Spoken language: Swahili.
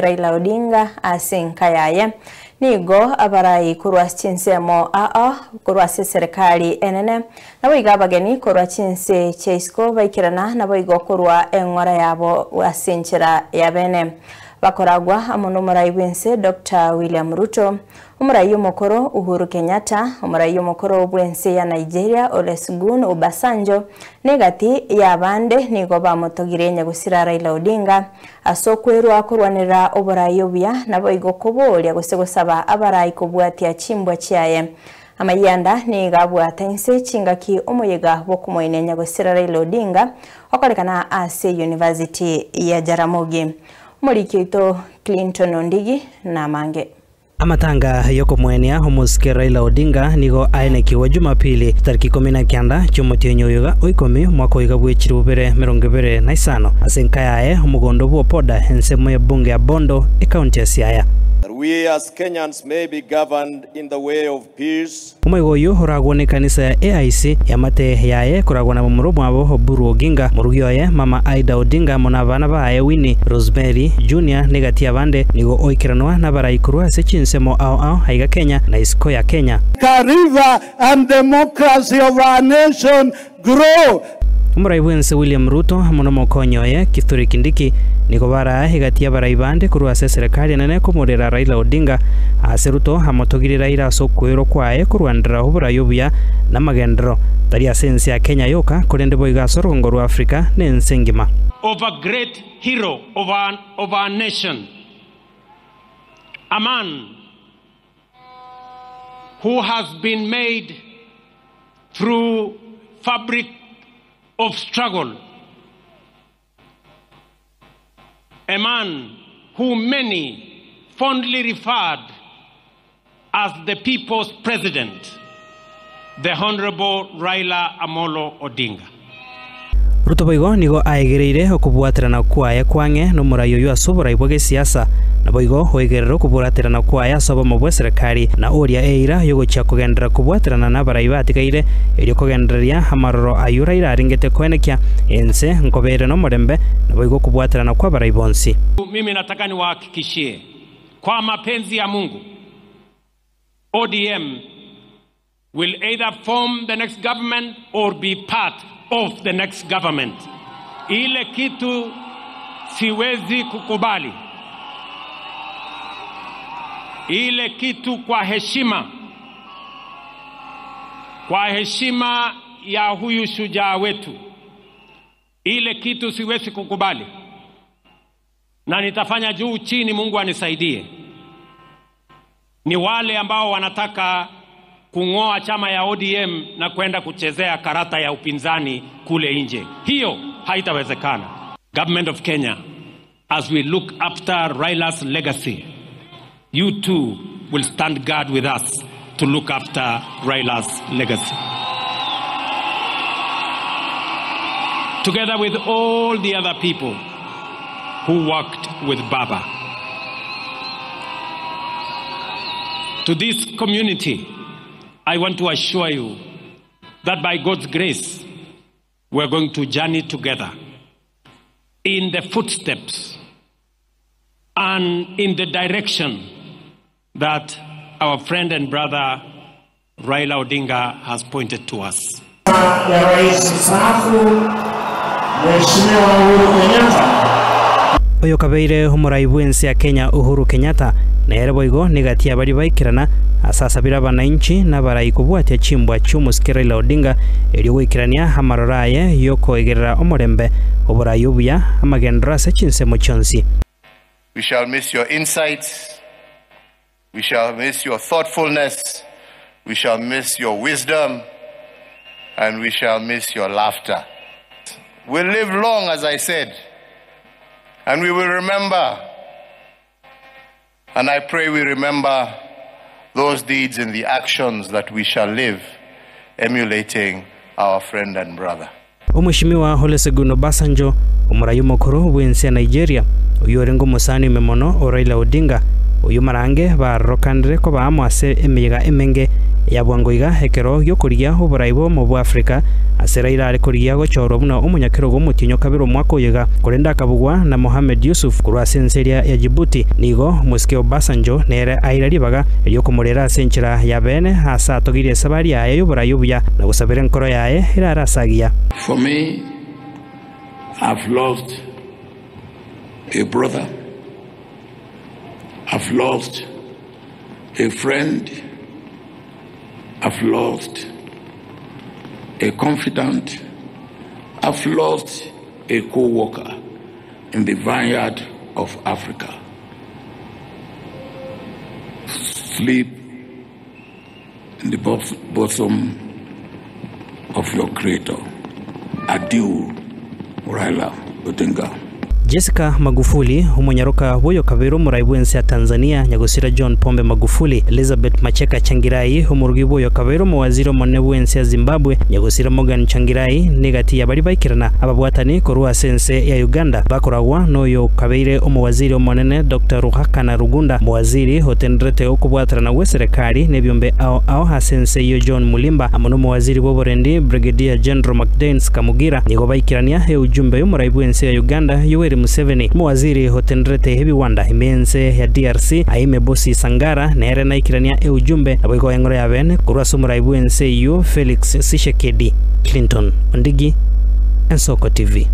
Raila Odinga asinkayaye nigo abarai kurwa chinsemo kurwa serikali enene nabo igabageni kurwa chinse cheisko baikirana nabo igo kurwa engora yabo wasinchira yabene bakoragwa amuno murai bwense Dr. William Ruto umurai umukoro Uhuru Kenyatta umurai umukoro bwense ya Nigeria Olusegun Obasanjo negati yabande nigo bamutogirenya gusira Raila Odinga asokwerwa akorwanira oburai obya nabo igo kubolya gusaba abarai kubwatia chimbwa cyaye amayanda ni gabwata inse chingaki omuyega bokumoinenya gusira Raila Odinga okolekana ase University ya Jaramogi Morikito Clinton Ondigi na mange amatanga yoko mwenia homuske Raila Odinga nigo ainekiwa Jumapili tariki 19 cy'umutenyo yoga oikomi mwaka wigabwechiri ubere 25 asenkayaye umugondo bwo poda ensemo ya bunge ya Bondo county ya Siaya. We as Kenyans may be governed in the way of peace. Umayoyo horagone kanisa ya AIC yamate yaye kuragona mu mwabo Oburu Oginga murugyoye mama Aida Odinga monabana baye Winnie Rosemary Junior negati abande nigo oikiranwa nabarayikurwa se chinsemo ao haiga Kenya na isko ya Kenya. River and democracy of our nation grow. Umurai bwense William Ruto muno mokonyoye Kithure Kindiki niko bara higati abarai bande kurwa serikali nene kumurera Raila Odinga aseruto hamotogirira ira sokwero kwae kurwandira huburayobuya namagendero tari asensi ya Kenya yoka kurende boiga sorongo rwa Afrika nensengima of a great hero of our nation, a man who has been made through fabric of struggle, a man who many fondly referred as the people's president, the Honorable Raila Amolo Odinga. Ruto boigo nigo aigereire okubwaterana kwaye kwange no murayoyo asobora ibwage siasa na boigo hoigerero kubwaterana kwaye asobo mu serikali na oria eira yogo cha kugendera kubwaterana na baraibatikaire eri kugenderia amaroro ayura ira ringete kwenekia ense nkobere no murembe na boigo kubwaterana kwa baraibonsi. Mimi nataka niwahakikishie kwa mapenzi ya Mungu ODM will either form the next government or be part of the next government. Ile kitu siwezi kukubali. Ile kitu kwa heshima ya huyu shujaa wetu. Ile kitu siwezi kukubali. Na nitafanya juu chini Mungu anisaidie. Ni wale ambao wanataka kungoa chama ya ODM na kwenda kuchezea karata ya upinzani kule nje. Hiyo haitawezekana. Government of Kenya, as we look after Raila's legacy, you too will stand guard with us to look after Raila's legacy. Together with all the other people who worked with Baba. To this community, I want to assure you that by God's grace, we're going to journey together in the footsteps and in the direction that our friend and brother Raila Odinga has pointed to us. Oyo kabeire umurai bwense ya Kenya Uhuru Kenyatta na yereboigo negati abari baikirana asasabira bananchi na barai kubwatia chimbwa cy'umuske Raila Odinga eri gwikirania amaroraye yoko egerera omurembe oburai obuya amagendera se chinsemo cyonsi. We shall miss your insights, we shall miss your thoughtfulness, we shall miss your wisdom, and we shall miss your laughter. We'll live long, as I said, and we will remember, and I pray we remember those deeds and the actions that we shall live, emulating our friend and brother. Mheshimiwa Olusegun Obasanjo umurayo mukuru bwense Nigeria uyorengo musani memono Raila Odinga uyu marange barokandire ko bamwase emiga emenge yabwangoiga ekero gyokuria oboraibo mu bwa Afrika asera irare kuria gochorwa muno umunyakiro gomutinyo kabiro mwako yega kurenda kabugwa na Mohamed Yusuf kurwa senseria ya Djibouti nigo muske Obasanjo nere airaribaga ryo kumurera senchira ya bene hasa togire sabari yayo y'oburayi buya na gusabira nkoro yaye irarasagia. For me, I've lost a brother, I've lost a friend, I've lost a confidant, I've lost a co-worker in the vineyard of Africa. Sleep in the bosom of your Creator. Adieu, Raila Odinga. Jessica Magufuli umunyaruka boyo kabiro muraibwense ya Tanzania nyagusira John Pombe Magufuli Elizabeth Macheka Changirai umurugi boyo kabiro muwaziro monebwense ya Zimbabwe nyagusira Morgan Changirai negati ya bari baikirana ababwatani korwa sense ya Uganda bakoragwa noyo kabeire umuwaziri omonene Dr. Ruhakana Rugunda muwaziri hotendrete okubwatarana we serikali nebyombe ao hasense yo John Mulimba amono muwaziri boborendi Brigadier General McDains Kamugira nigo baikirania he ujumbe yo muraibwense ya Uganda Yoweri Museveni muwaziri hotendrete hebiwanda imense ya DRC aime Bosi Sangara nere na ikirania ujumbe aboiko engoro ya bene kurwa sumuraibwense yo Felix Tshisekedi. Clinton Ondigi, Ensoko TV.